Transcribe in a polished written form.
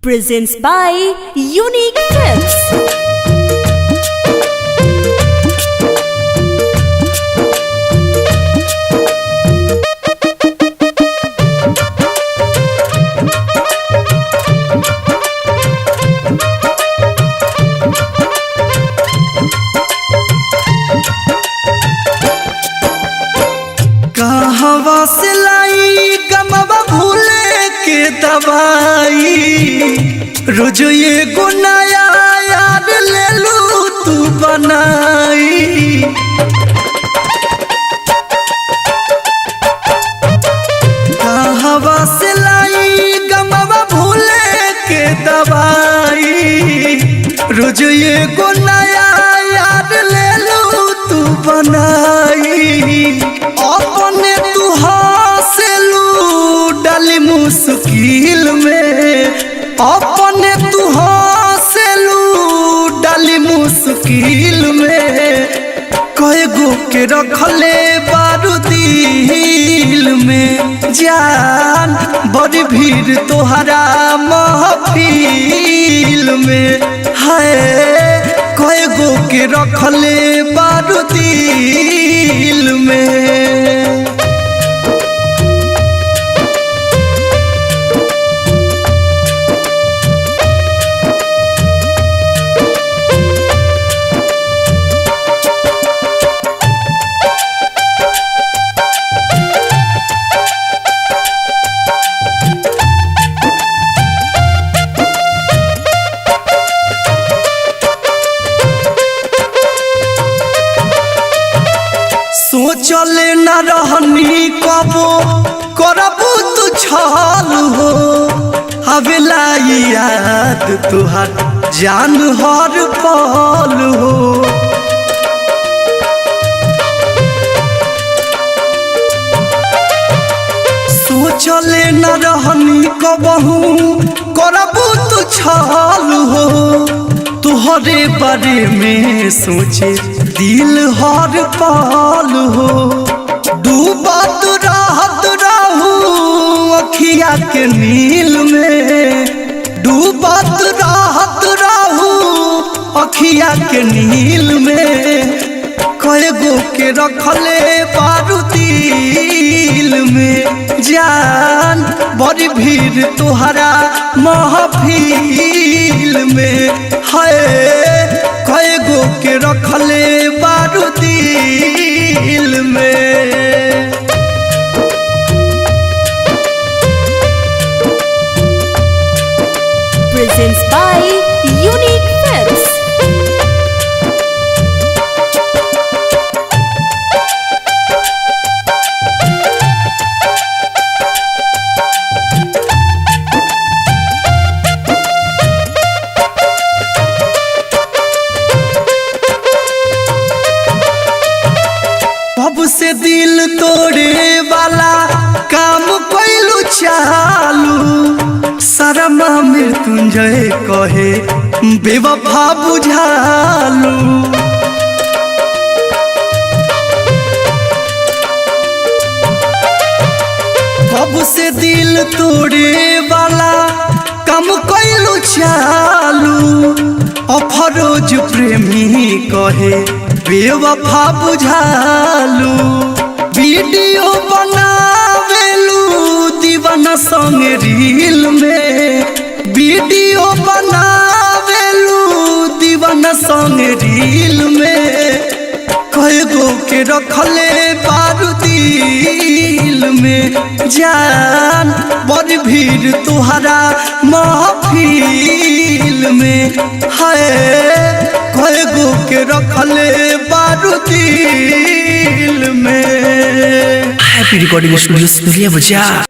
presents by Unique Tips. कहवा से लाई गमवा भूले के दवाई रोज ये नया याद ले लू तू बनाई। कहवा से लाई गमवा भूले के दवाई रोज ये नया याद ले लू तू बनाई। अपने तू हंसलू डाली मुश्किल में, अपने तू हंसलू डाली मुश्किल में। कई गो के रखले बारू दिल में जान बड़ी भीड़ तोहरा महफिल में है। कई गो के रखले बारू दिल में। सोचले न रहनी कबो करबू तू छल हो। हवेला याद तुहार जान हर पल हो। सोचले न रहनी कबहू करबू तू छल हो। तुहरे बारे में सोचे दिल हर पल हो। डूबत रहत रहू अखिया के नील में, डूबत रहत रहू अखिया के नील में। कई गो के रखले बारू दिल में जान बड़ी भीड़ तोहरा महफिल में है। कई गो के रखले बारू दिल में। Presents by Unique Tips. कब से दिल तोड़े वाला काम कैलू चालू। शर्मा मृत्युंजय कहे बेवफा बुझालू। कब से दिल तोड़े वाला काम कैलू चालू। अफरोज प्रेमी कहे बेवफा बुझालू। वीडियो बनावेलू दीवाना संग रील में, वीडियो बनावेलू दीवाना संग रील में। कई गो के रखले बारू दिल में जान बड़ी भीड़ तोहरा महफिल में है। कई गो के रखले बारू दिल में। हैप्पी रिकॉर्डिंग स्टूडियो बजा।